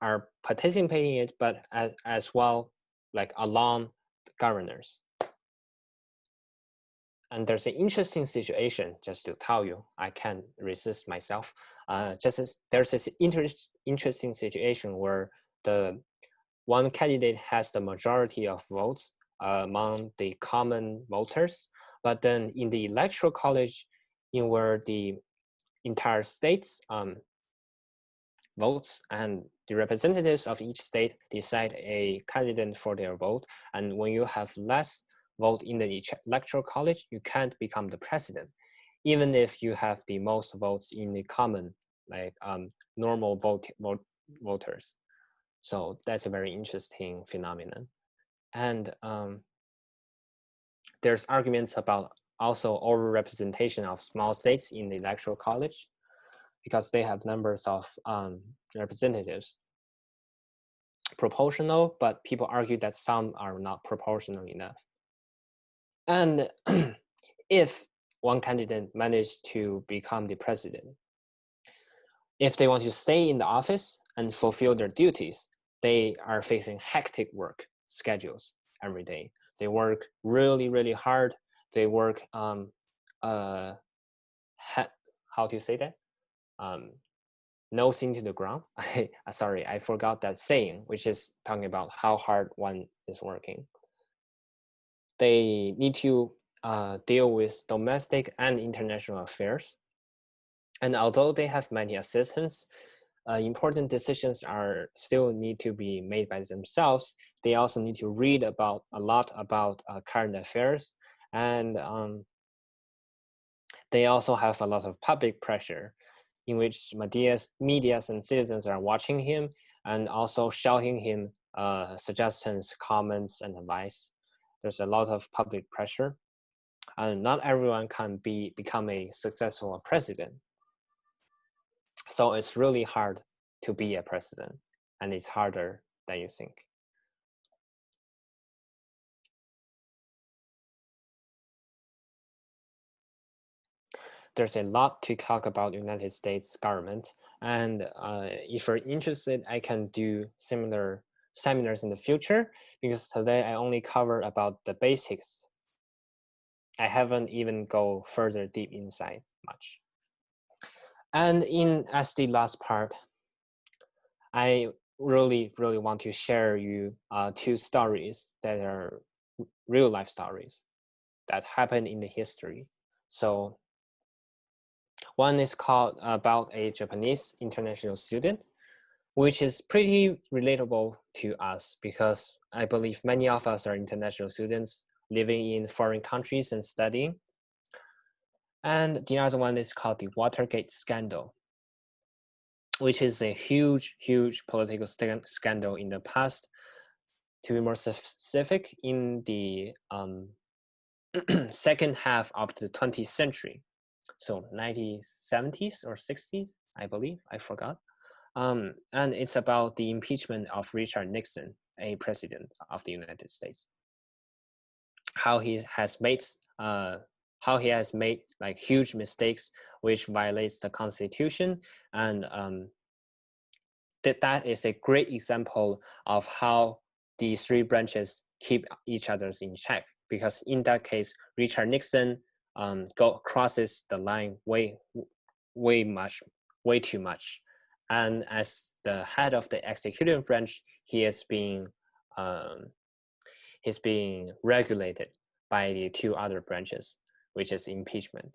are participating in it, but as well, like along the governors. And there's an interesting situation, just to tell you, I can't resist myself. There's this interesting situation where the one candidate has the majority of votes among the common voters, but then in the electoral college, in where the entire states votes and the representatives of each state decide a candidate for their vote, and when you have less vote in the electoral college, you can't become the president, even if you have the most votes in the common, like normal voters. So that's a very interesting phenomenon. And there's arguments about also overrepresentation of small states in the electoral college because they have numbers of representatives. Proportional, but people argue that some are not proportional enough. And if one candidate managed to become the president, if they want to stay in the office and fulfill their duties, they are facing hectic work schedules every day. They work really, really hard. They work, how do you say that? Nose into the ground. Sorry, I forgot that saying, which is talking about how hard one is working. They need to deal with domestic and international affairs. And although they have many assistants, important decisions are still need to be made by themselves. They also need to read a lot about current affairs, and they also have a lot of public pressure in which medias and citizens are watching him and also shouting him suggestions, comments, and advice. There's a lot of public pressure, and not everyone can become a successful president. So it's really hard to be a president, and it's harder than you think. There's a lot to talk about United States government, and if you're interested, I can do similar seminars in the future, because today I only cover about the basics. I haven't even go further deep inside much. And as the last part, I really want to share you two stories that are real life stories that happened in the history. So one is called about a Japanese international student, which is pretty relatable to us because I believe many of us are international students living in foreign countries and studying. And the other one is called the Watergate scandal, which is a huge political scandal in the past. To be more specific, in the second half of the 20th century, so 1970s or 60s, I believe, I forgot. And it's about the impeachment of Richard Nixon, a president of the United States. How he has made like huge mistakes which violates the Constitution, and that is a great example of how the three branches keep each other in check. Because in that case, Richard Nixon crosses the line way too much, and as the head of the executive branch, he is being regulated by the two other branches, which is impeachment.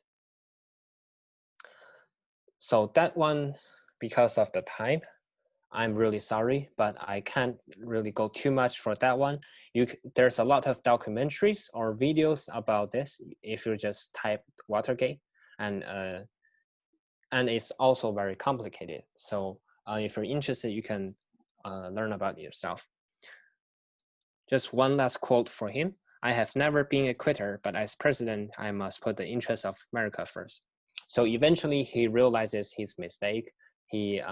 So that one, because of the time, I'm really sorry, but I can't really go too much for that one. There's a lot of documentaries or videos about this if you just type Watergate, and it's also very complicated. So if you're interested, you can learn about it yourself. Just one last quote for him. I have never been a quitter, but as president, I must put the interests of America first. So eventually he realizes his mistake. He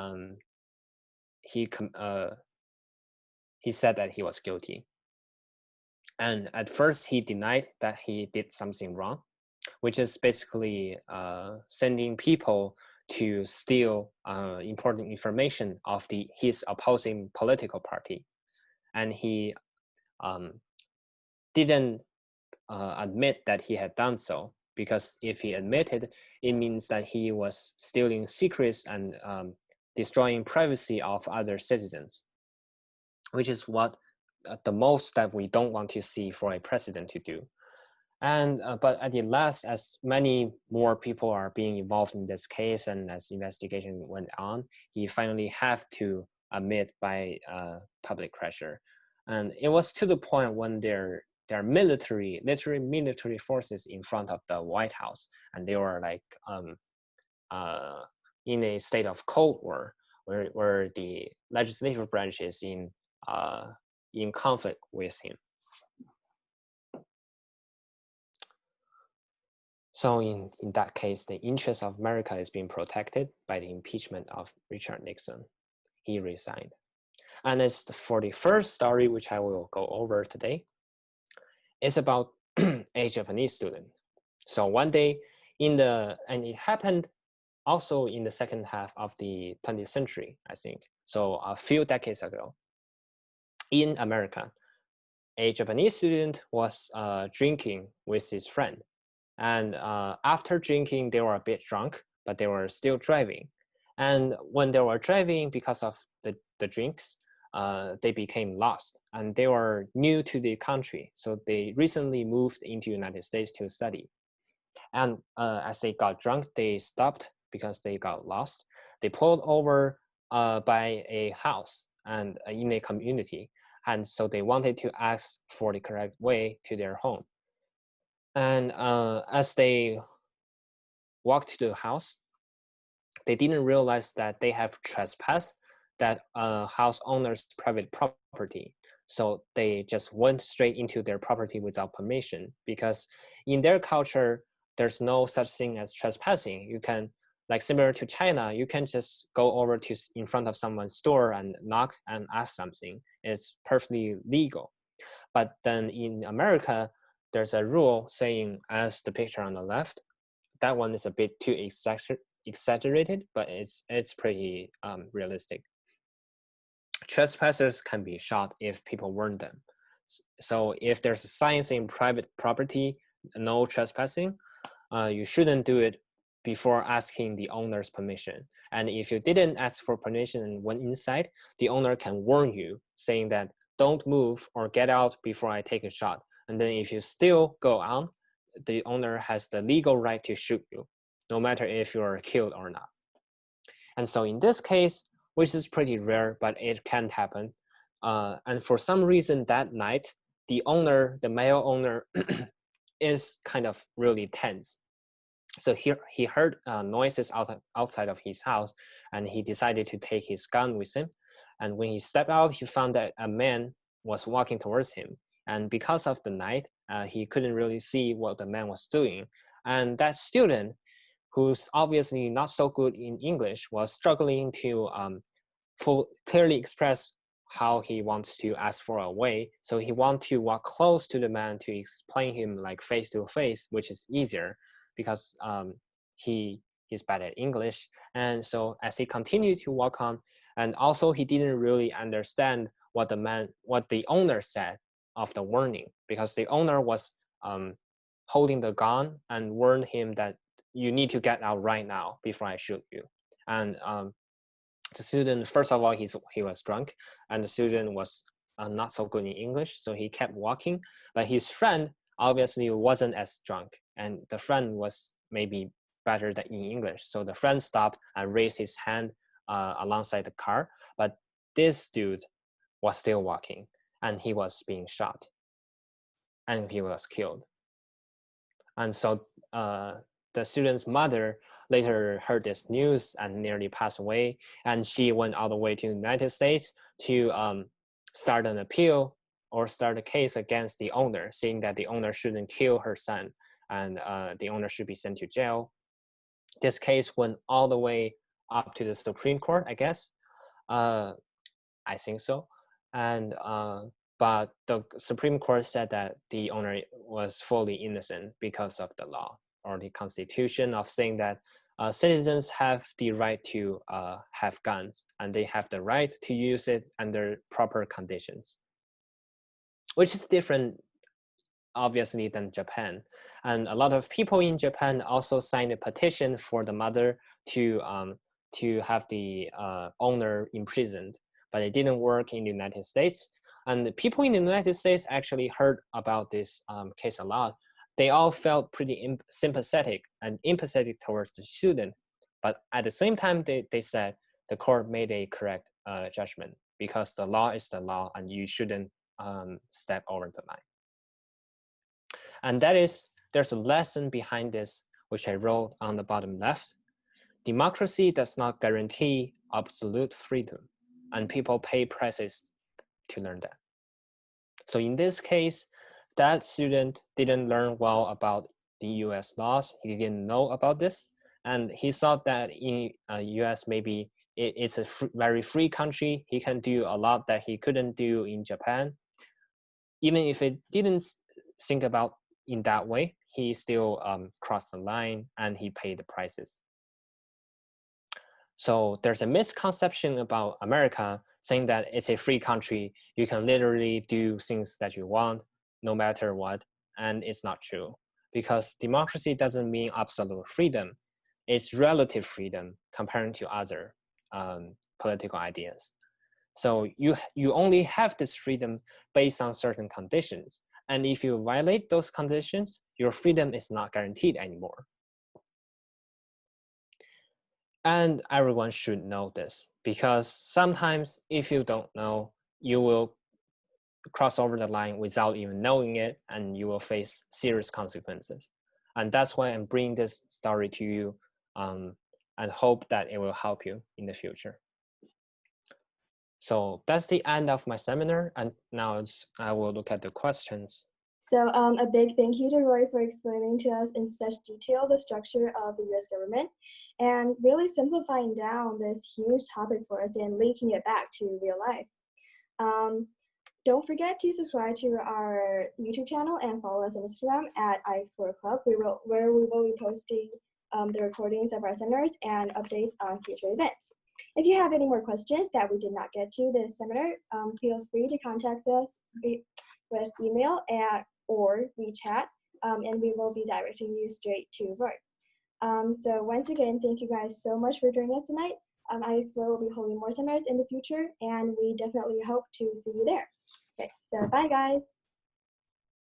said that he was guilty. And at first he denied that he did something wrong, which is basically sending people to steal important information of his opposing political party. And he didn't admit that he had done so, because if he admitted, it means that he was stealing secrets and destroying privacy of other citizens, which is what the most that we don't want to see for a president to do. And but at the last, as many more people are being involved in this case, and as investigation went on, he finally have to admit by public pressure. And it was to the point when there are military forces in front of the White House, and they were like in a state of Cold War, where the legislative branch is in conflict with him. So in that case, the interest of America is being protected by the impeachment of Richard Nixon. He resigned. And as for the first story, which I will go over today, it's about a Japanese student. So one day and it happened also in the second half of the 20th century, I think. So a few decades ago, in America, a Japanese student was drinking with his friend. And after drinking, they were a bit drunk, but they were still driving. And when they were driving, because of the drinks, they became lost. And they were new to the country. So they recently moved into the United States to study. And as they got drunk, they stopped because they got lost. They pulled over by a house and in a community. And so they wanted to ask for the correct way to their home. And as they walked to the house, they didn't realize that they have trespassed that house owner's private property. So they just went straight into their property without permission, because in their culture, there's no such thing as trespassing. You can, like similar to China, you can just go over to in front of someone's store and knock and ask something. It's perfectly legal. But then in America, there's a rule saying, as the picture on the left, that one is a bit too exaggerated, but it's pretty realistic. Trespassers can be shot if people warn them. So if there's a sign saying private property, no trespassing, you shouldn't do it before asking the owner's permission. And if you didn't ask for permission and went inside, the owner can warn you, saying that don't move or get out before I take a shot. And then if you still go on, the owner has the legal right to shoot you, no matter if you're killed or not. And so in this case, which is pretty rare, but it can happen. And for some reason that night, the male owner is kind of really tense. So he heard noises outside of his house, and he decided to take his gun with him. And when he stepped out, he found that a man was walking towards him. And because of the night, he couldn't really see what the man was doing. And that student, who's obviously not so good in English, was struggling to clearly express how he wants to ask for a way. So he wants to walk close to the man to explain him like face to face, which is easier because he's bad at English. And so as he continued to walk on, and also he didn't really understand what the owner said of the warning, because the owner was holding the gun and warned him that you need to get out right now before I shoot you. And the student, first of all, he was drunk, and the student was not so good in English, so he kept walking. But his friend obviously wasn't as drunk, and the friend was maybe better than in English. So the friend stopped and raised his hand alongside the car, but this dude was still walking, and he was being shot, and he was killed. And so the student's mother later heard this news and nearly passed away, and she went all the way to the United States to start an appeal or start a case against the owner, saying that the owner shouldn't kill her son, and the owner should be sent to jail. This case went all the way up to the Supreme Court, I guess. I think so. And but the Supreme Court said that the owner was fully innocent because of the law or the Constitution of saying that citizens have the right to have guns, and they have the right to use it under proper conditions, which is different, obviously, than Japan. And a lot of people in Japan also signed a petition for the mother to have the owner imprisoned, but it didn't work in the United States. And the people in the United States actually heard about this case a lot. They all felt pretty sympathetic and empathetic towards the student. But at the same time, they said the court made a correct judgment, because the law is the law and you shouldn't step over the line. And there's a lesson behind this, which I wrote on the bottom left. Democracy does not guarantee absolute freedom, and people pay prices to learn that. So in this case, that student didn't learn well about the US laws. He didn't know about this. And he thought that in US, maybe it's a very free country. He can do a lot that he couldn't do in Japan. Even if it didn't think about in that way, he still crossed the line and he paid the prices. So there's a misconception about America, saying that it's a free country. You can literally do things that you want, no matter what. And it's not true, because democracy doesn't mean absolute freedom. It's relative freedom comparing to other political ideas. So you only have this freedom based on certain conditions. And if you violate those conditions, your freedom is not guaranteed anymore. And everyone should know this, because sometimes if you don't know, you will cross over the line without even knowing it, and you will face serious consequences. And that's why I'm bringing this story to you, and hope that it will help you in the future. So that's the end of my seminar, and now I will look at the questions. So a big thank you to Roy for explaining to us in such detail the structure of the US government and really simplifying down this huge topic for us and linking it back to real life. Don't forget to subscribe to our YouTube channel and follow us on Instagram at iExplore Club, where we will be posting the recordings of our seminars and updates on future events. If you have any more questions that we did not get to this seminar, feel free to contact us with email or WeChat, and we will be directing you straight to Roy. So once again, thank you guys so much for joining us tonight. iExplore will be holding more seminars in the future, and we definitely hope to see you there. Okay, so bye guys.